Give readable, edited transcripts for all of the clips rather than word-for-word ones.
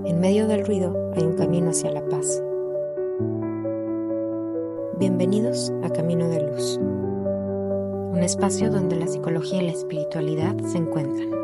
En medio del ruido hay un camino hacia la paz. Bienvenidos a Camino de Luz, un espacio donde la psicología y la espiritualidad se encuentran.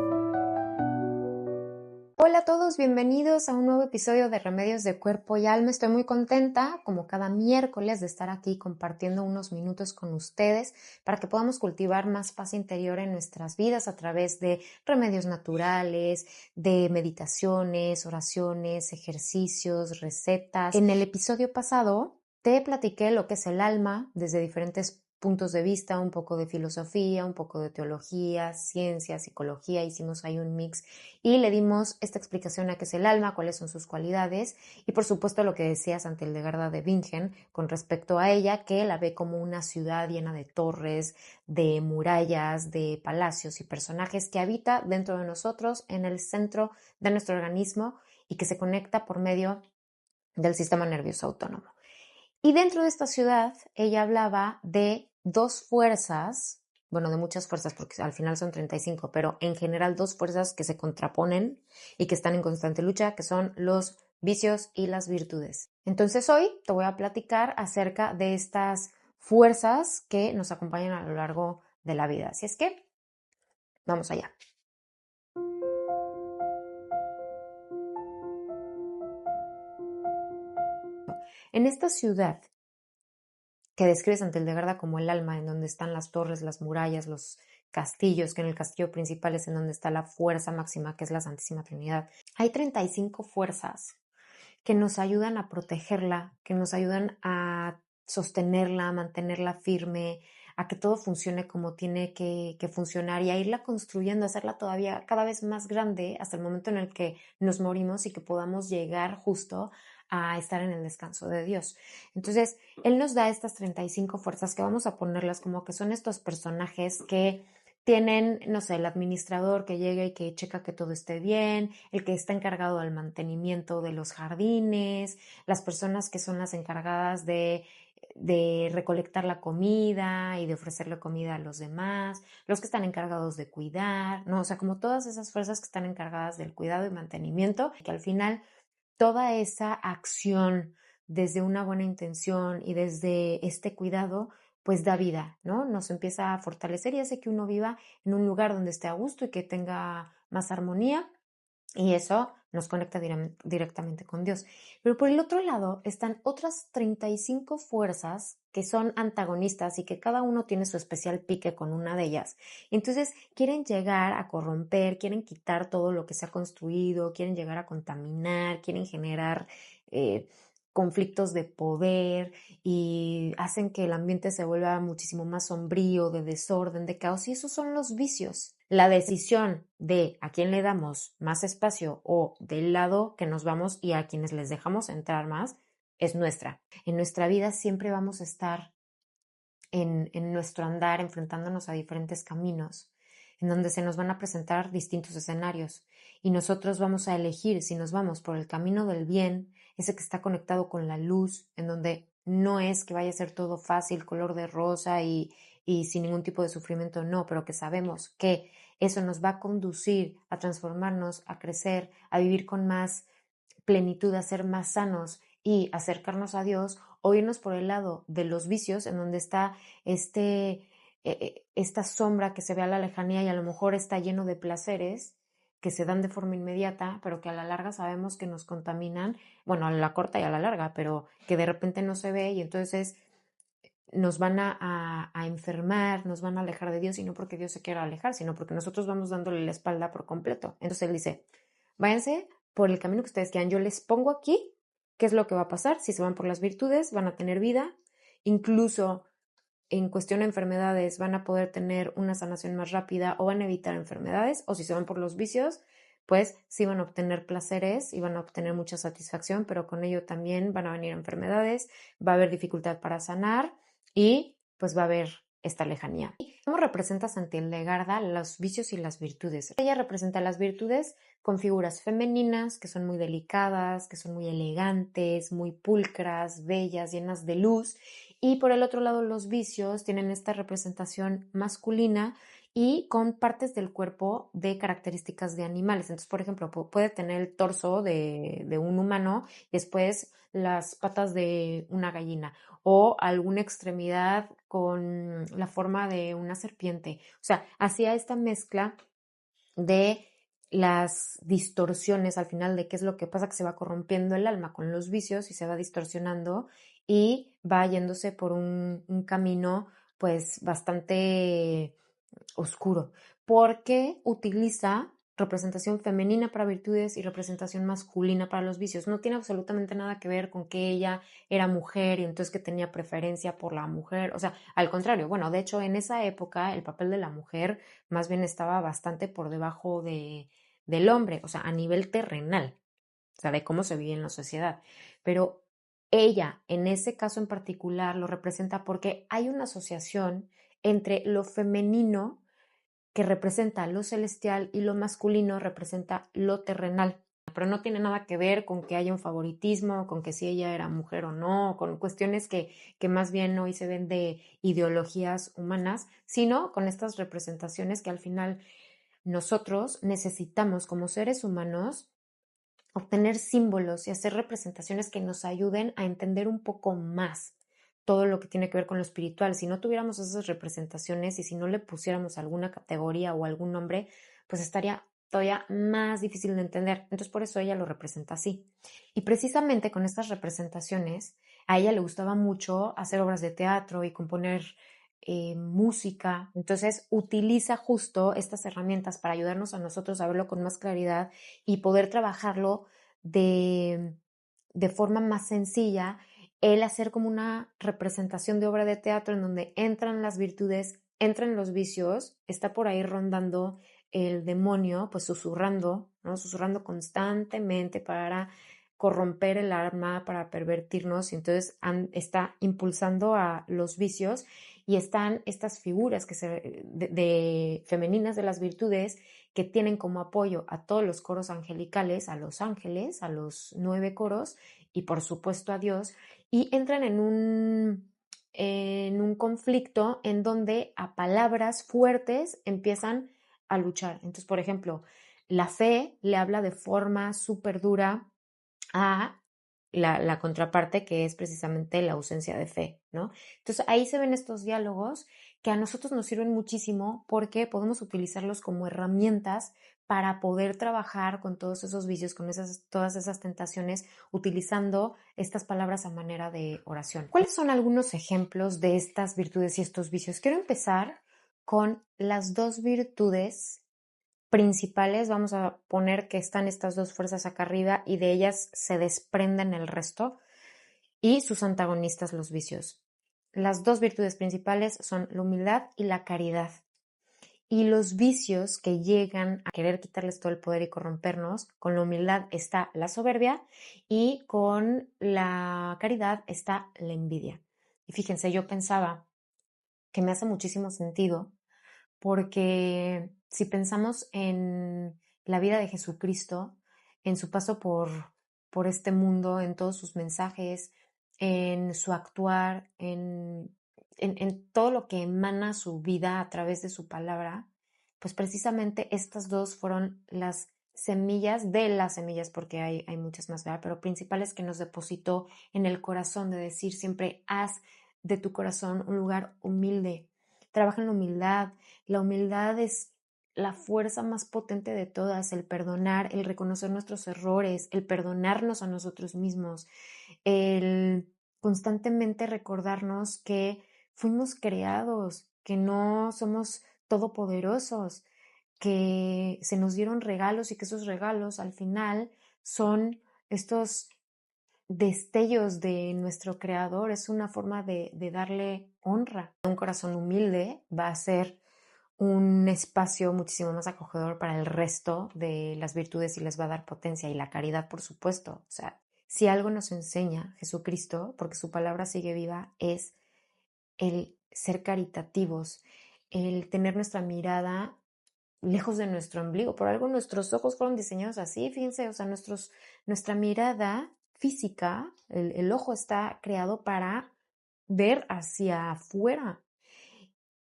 Hola a todos, bienvenidos a un nuevo episodio de Remedios de Cuerpo y Alma. Estoy muy contenta, como cada miércoles, de estar aquí compartiendo unos minutos con ustedes para que podamos cultivar más paz interior en nuestras vidas a través de remedios naturales, de meditaciones, oraciones, ejercicios, recetas. En el episodio pasado te platiqué lo que es el alma desde diferentes puntos de vista, un poco de filosofía, un poco de teología, ciencia, psicología. Hicimos ahí un mix y le dimos esta explicación a qué es el alma, cuáles son sus cualidades y por supuesto lo que decía Santa Hildegarda de Bingen con respecto a ella, que la ve como una ciudad llena de torres, de murallas, de palacios y personajes que habita dentro de nosotros, en el centro de nuestro organismo y que se conecta por medio del sistema nervioso autónomo. Y dentro de esta ciudad ella hablaba de dos fuerzas, bueno, de muchas fuerzas porque al final son 35, pero en general dos fuerzas que se contraponen y que están en constante lucha, que son los vicios y las virtudes. Entonces hoy te voy a platicar acerca de estas fuerzas que nos acompañan a lo largo de la vida. Así es que vamos allá. En esta ciudad que describe Santa Hildegarda como el alma, en donde están las torres, las murallas, los castillos, que en el castillo principal es en donde está la fuerza máxima, que es la Santísima Trinidad. Hay 35 fuerzas que nos ayudan a protegerla, que nos ayudan a sostenerla, a mantenerla firme, a que todo funcione como tiene que funcionar y a irla construyendo, a hacerla todavía cada vez más grande hasta el momento en el que nos morimos y que podamos llegar justo a estar en el descanso de Dios. Entonces, Él nos da estas 35 fuerzas que vamos a ponerlas como que son estos personajes que tienen, no sé, el administrador que llega y que checa que todo esté bien, el que está encargado del mantenimiento de los jardines, las personas que son las encargadas de recolectar la comida y de ofrecerle comida a los demás, los que están encargados de cuidar, ¿no? O sea, como todas esas fuerzas que están encargadas del cuidado y mantenimiento, que al final toda esa acción desde una buena intención y desde este cuidado, pues da vida, ¿no? Nos empieza a fortalecer y hace que uno viva en un lugar donde esté a gusto y que tenga más armonía y eso nos conecta directamente con Dios. Pero por el otro lado están otras 35 fuerzas que son antagonistas y que cada uno tiene su especial pique con una de ellas. Entonces quieren llegar a corromper, quieren quitar todo lo que se ha construido, quieren llegar a contaminar, quieren generar conflictos de poder y hacen que el ambiente se vuelva muchísimo más sombrío, de desorden, de caos, y esos son los vicios. La decisión de a quién le damos más espacio o del lado que nos vamos y a quienes les dejamos entrar más es nuestra. En nuestra vida siempre vamos a estar en nuestro andar enfrentándonos a diferentes caminos, en donde se nos van a presentar distintos escenarios y nosotros vamos a elegir si nos vamos por el camino del bien, ese que está conectado con la luz, en donde no es que vaya a ser todo fácil, color de rosa y sin ningún tipo de sufrimiento, no, pero que sabemos que eso nos va a conducir a transformarnos, a crecer, a vivir con más plenitud, a ser más sanos y acercarnos a Dios, o irnos por el lado de los vicios, en donde está esta sombra que se ve a la lejanía y a lo mejor está lleno de placeres que se dan de forma inmediata, pero que a la larga sabemos que nos contaminan, bueno, a la corta y a la larga, pero que de repente no se ve y entonces nos van a enfermar, nos van a alejar de Dios, y no porque Dios se quiera alejar, sino porque nosotros vamos dándole la espalda por completo. Entonces Él dice, váyanse por el camino que ustedes quieran, yo les pongo aquí qué es lo que va a pasar. Si se van por las virtudes, van a tener vida, incluso en cuestión de enfermedades van a poder tener una sanación más rápida o van a evitar enfermedades, o si se van por los vicios, pues sí van a obtener placeres y van a obtener mucha satisfacción, pero con ello también van a venir enfermedades, va a haber dificultad para sanar y pues va a haber esta lejanía. ¿Cómo representa Santa Hildegarda los vicios y las virtudes? Ella representa las virtudes con figuras femeninas que son muy delicadas, que son muy elegantes, muy pulcras, bellas, llenas de luz. Y por el otro lado, los vicios tienen esta representación masculina y con partes del cuerpo de características de animales. Entonces, por ejemplo, puede tener el torso de un humano y después las patas de una gallina o alguna extremidad con la forma de una serpiente. O sea, hacía esta mezcla de las distorsiones al final de qué es lo que pasa, que se va corrompiendo el alma con los vicios y se va distorsionando y va yéndose por un camino pues bastante oscuro, porque utiliza representación femenina para virtudes y representación masculina para los vicios. No tiene absolutamente nada que ver con que ella era mujer y entonces que tenía preferencia por la mujer. O sea, al contrario, bueno, de hecho en esa época el papel de la mujer más bien estaba bastante por debajo del hombre, o sea, a nivel terrenal, o sea, de cómo se vive en la sociedad. Pero ella, en ese caso en particular, lo representa porque hay una asociación entre lo femenino que representa lo celestial y lo masculino representa lo terrenal. Pero no tiene nada que ver con que haya un favoritismo, con que si ella era mujer o no, con cuestiones que más bien hoy se ven de ideologías humanas, sino con estas representaciones que al final nosotros necesitamos como seres humanos obtener símbolos y hacer representaciones que nos ayuden a entender un poco más todo lo que tiene que ver con lo espiritual. Si no tuviéramos esas representaciones y si no le pusiéramos alguna categoría o algún nombre, pues estaría todavía más difícil de entender. Entonces por eso ella lo representa así. Y precisamente con estas representaciones, a ella le gustaba mucho hacer obras de teatro y componer música. Entonces utiliza justo estas herramientas para ayudarnos a nosotros a verlo con más claridad y poder trabajarlo de, de forma más sencilla, el hacer como una representación de obra de teatro en donde entran las virtudes, entran los vicios, está por ahí rondando el demonio, pues susurrando, ¿no? Susurrando constantemente para corromper el alma, para pervertirnos, y entonces está impulsando a los vicios y están estas figuras de femeninas de las virtudes que tienen como apoyo a todos los coros angelicales, a los ángeles, a los 9 coros y por supuesto a Dios, y entran en un conflicto en donde a palabras fuertes empiezan a luchar. Entonces, por ejemplo, la fe le habla de forma súper dura a la contraparte, que es precisamente la ausencia de fe, ¿no? Entonces ahí se ven estos diálogos que a nosotros nos sirven muchísimo porque podemos utilizarlos como herramientas para poder trabajar con todos esos vicios, con todas esas tentaciones, utilizando estas palabras a manera de oración. ¿Cuáles son algunos ejemplos de estas virtudes y estos vicios? Quiero empezar con las dos virtudes principales, vamos a poner que están estas dos fuerzas acá arriba y de ellas se desprenden el resto y sus antagonistas los vicios. Las dos virtudes principales son la humildad y la caridad. Y los vicios que llegan a querer quitarles todo el poder y corrompernos, con la humildad está la soberbia y con la caridad está la envidia. Y fíjense, yo pensaba que me hace muchísimo sentido porque si pensamos en la vida de Jesucristo, en su paso por este mundo, en todos sus mensajes, en su actuar, en todo lo que emana su vida a través de su palabra, pues precisamente estas dos fueron las semillas de las semillas, porque hay muchas más, ¿verdad? Pero principales que nos depositó en el corazón, de decir siempre, haz de tu corazón un lugar humilde, trabaja en la humildad. La humildad es la fuerza más potente de todas, el perdonar, el reconocer nuestros errores, el perdonarnos a nosotros mismos, el constantemente recordarnos que fuimos creados, que no somos todopoderosos, que se nos dieron regalos y que esos regalos al final son estos destellos de nuestro creador, es una forma de darle honra. Un corazón humilde va a ser un espacio muchísimo más acogedor para el resto de las virtudes y les va a dar potencia y la caridad, por supuesto. O sea, si algo nos enseña Jesucristo, porque su palabra sigue viva, es el ser caritativos, el tener nuestra mirada lejos de nuestro ombligo. Por algo nuestros ojos fueron diseñados así, fíjense, o sea, nuestra mirada física, el ojo está creado para ver hacia afuera.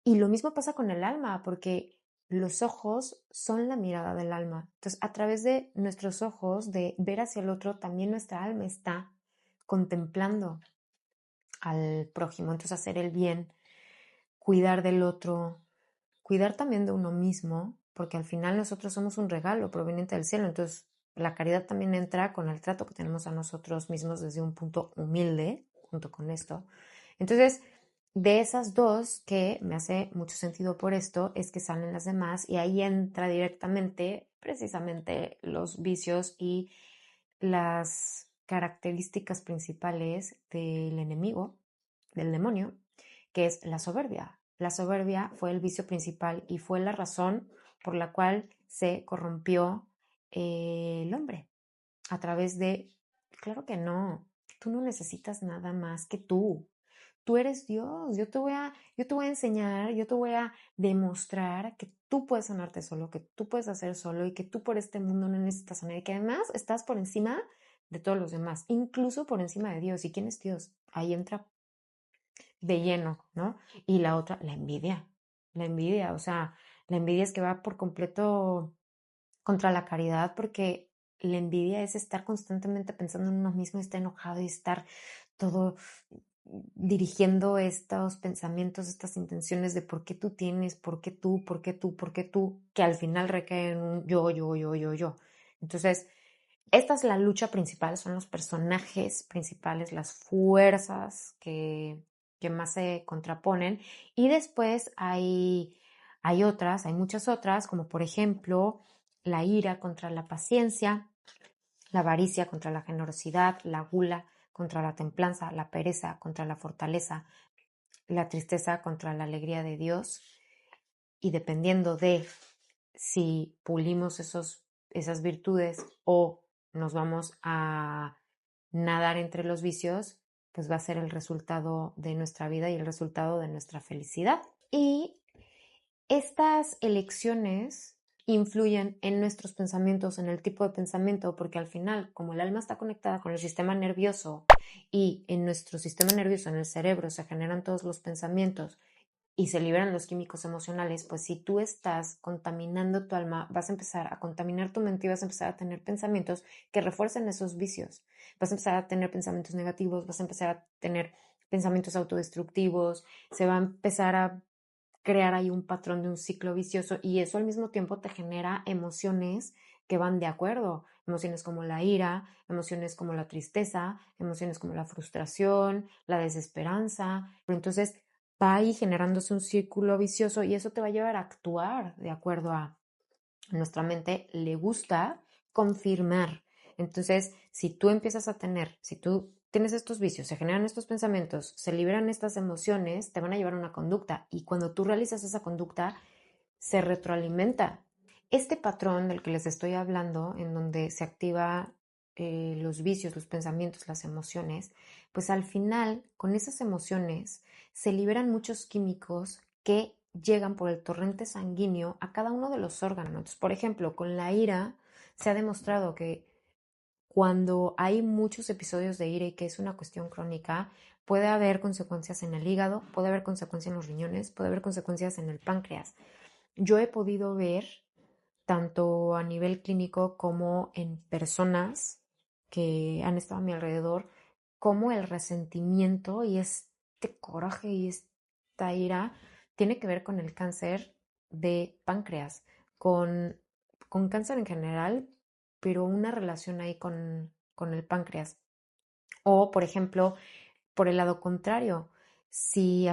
Y lo mismo pasa con el alma, porque los ojos son la mirada del alma. Entonces, a través de nuestros ojos, de ver hacia el otro, también nuestra alma está contemplando al prójimo. Entonces, hacer el bien, cuidar del otro, cuidar también de uno mismo, porque al final nosotros somos un regalo proveniente del cielo. Entonces, la caridad también entra con el trato que tenemos a nosotros mismos desde un punto humilde, junto con esto. Entonces, de esas dos, que me hace mucho sentido por esto, es que salen las demás y ahí entra directamente precisamente los vicios y las características principales del enemigo, del demonio, que es la soberbia. La soberbia fue el vicio principal y fue la razón por la cual se corrompió el hombre a través de, claro que no, tú no necesitas nada más que tú. Tú eres Dios, yo te voy a enseñar, yo te voy a demostrar que tú puedes sanarte solo, que tú puedes hacer solo y que tú por este mundo no necesitas a nadie, que además estás por encima de todos los demás, incluso por encima de Dios. ¿Y quién es Dios? Ahí entra de lleno, ¿no? Y la otra, la envidia, o sea, la envidia es que va por completo contra la caridad porque la envidia es estar constantemente pensando en uno mismo, estar enojado y estar todo dirigiendo estos pensamientos, estas intenciones de por qué tú tienes, por qué tú, por qué tú, por qué tú, que al final recaen en un yo, yo, yo, yo, yo. Entonces, esta es la lucha principal, son los personajes principales, las fuerzas que más se contraponen. Y después hay otras, hay muchas otras, como por ejemplo la ira contra la paciencia, la avaricia contra la generosidad, la gula contra la templanza, la pereza contra la fortaleza, la tristeza contra la alegría de Dios. Y dependiendo de si pulimos esas virtudes o nos vamos a nadar entre los vicios, pues va a ser el resultado de nuestra vida y el resultado de nuestra felicidad. Y estas elecciones influyen en nuestros pensamientos, en el tipo de pensamiento, porque al final, como el alma está conectada con el sistema nervioso y en nuestro sistema nervioso, en el cerebro, se generan todos los pensamientos y se liberan los químicos emocionales, pues si tú estás contaminando tu alma, vas a empezar a contaminar tu mente y vas a empezar a tener pensamientos que refuercen esos vicios. Vas a empezar a tener pensamientos negativos, vas a empezar a tener pensamientos autodestructivos, se va a empezar a crear ahí un patrón de un ciclo vicioso y eso al mismo tiempo te genera emociones que van de acuerdo, emociones como la ira, emociones como la tristeza, emociones como la frustración, la desesperanza. Entonces va ahí generándose un círculo vicioso y eso te va a llevar a actuar de acuerdo a nuestra mente le gusta confirmar. Entonces, si tú tienes estos vicios, se generan estos pensamientos, se liberan estas emociones, te van a llevar a una conducta y cuando tú realizas esa conducta, se retroalimenta. Este patrón del que les estoy hablando, en donde se activa los vicios, los pensamientos, las emociones, pues al final, con esas emociones, se liberan muchos químicos que llegan por el torrente sanguíneo a cada uno de los órganos. Entonces, por ejemplo, con la ira se ha demostrado que cuando hay muchos episodios de ira y que es una cuestión crónica, puede haber consecuencias en el hígado, puede haber consecuencias en los riñones, puede haber consecuencias en el páncreas. Yo he podido ver, tanto a nivel clínico como en personas que han estado a mi alrededor, cómo el resentimiento y este coraje y esta ira tiene que ver con el cáncer de páncreas, con, con cáncer en general, pero una relación ahí con el páncreas. O, por ejemplo, por el lado contrario, si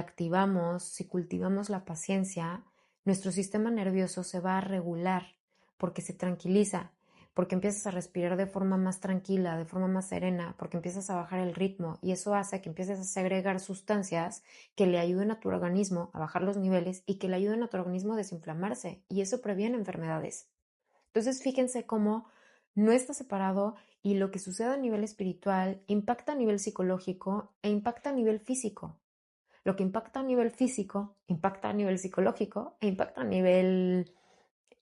cultivamos la paciencia, nuestro sistema nervioso se va a regular porque se tranquiliza, porque empiezas a respirar de forma más tranquila, de forma más serena, porque empiezas a bajar el ritmo y eso hace que empieces a segregar sustancias que le ayuden a tu organismo a bajar los niveles y que le ayuden a tu organismo a desinflamarse y eso previene enfermedades. Entonces, fíjense cómo no está separado y lo que sucede a nivel espiritual impacta a nivel psicológico e impacta a nivel físico. Lo que impacta a nivel físico impacta a nivel psicológico e impacta a nivel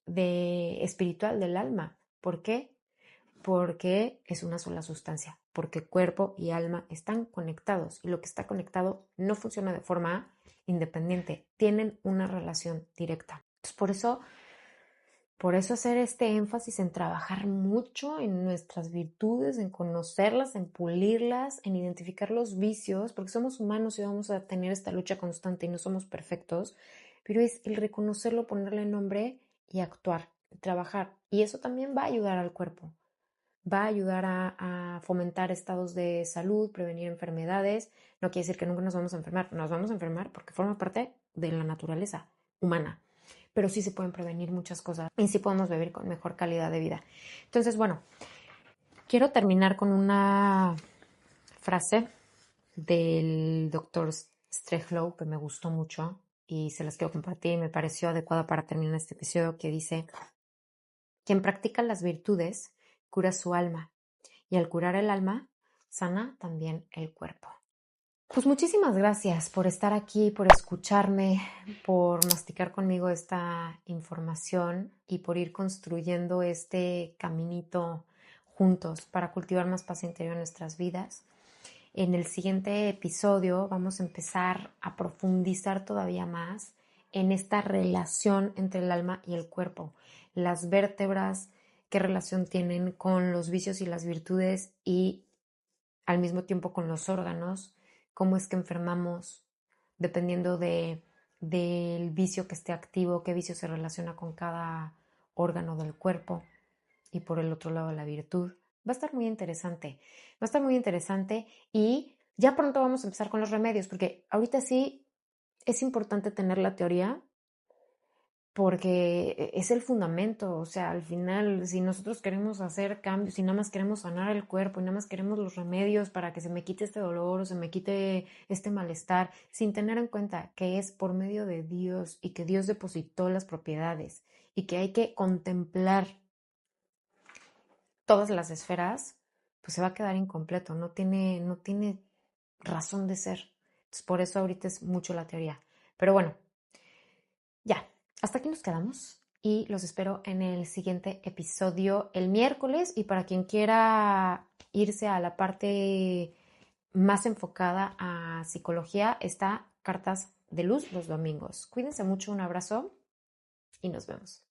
espiritual del alma. ¿Por qué? Porque es una sola sustancia, porque cuerpo y alma están conectados y lo que está conectado no funciona de forma independiente, tienen una relación directa. Entonces, por eso Por eso hacer este énfasis en trabajar mucho en nuestras virtudes, en conocerlas, en pulirlas, en identificar los vicios, porque somos humanos y vamos a tener esta lucha constante y no somos perfectos, pero es el reconocerlo, ponerle nombre y actuar, trabajar. Y eso también va a ayudar al cuerpo, va a ayudar a fomentar estados de salud, prevenir enfermedades. No quiere decir que nunca nos vamos a enfermar porque forma parte de la naturaleza humana, pero sí se pueden prevenir muchas cosas y sí podemos vivir con mejor calidad de vida. Entonces, bueno, quiero terminar con una frase del doctor Strehlow que me gustó mucho y se las quiero compartir y me pareció adecuada para terminar este episodio, que dice: quien practica las virtudes cura su alma y al curar el alma sana también el cuerpo. Pues muchísimas gracias por estar aquí, por escucharme, por masticar conmigo esta información y por ir construyendo este caminito juntos para cultivar más paz interior en nuestras vidas. En el siguiente episodio vamos a empezar a profundizar todavía más en esta relación entre el alma y el cuerpo, las vértebras, qué relación tienen con los vicios y las virtudes y al mismo tiempo con los órganos, cómo es que enfermamos dependiendo del vicio que esté activo, qué vicio se relaciona con cada órgano del cuerpo y por el otro lado la virtud. Va a estar muy interesante, va a estar muy interesante y ya pronto vamos a empezar con los remedios, porque ahorita sí es importante tener la teoría porque es el fundamento. O sea, al final, si nosotros queremos hacer cambios, si nada más queremos sanar el cuerpo y nada más queremos los remedios para que se me quite este dolor o se me quite este malestar, sin tener en cuenta que es por medio de Dios y que Dios depositó las propiedades y que hay que contemplar todas las esferas, pues se va a quedar incompleto, no tiene razón de ser. Entonces, por eso ahorita es mucho la teoría. Pero bueno, ya, hasta aquí nos quedamos y los espero en el siguiente episodio el miércoles, y para quien quiera irse a la parte más enfocada a psicología está Cartas de Luz los domingos. Cuídense mucho, un abrazo y nos vemos.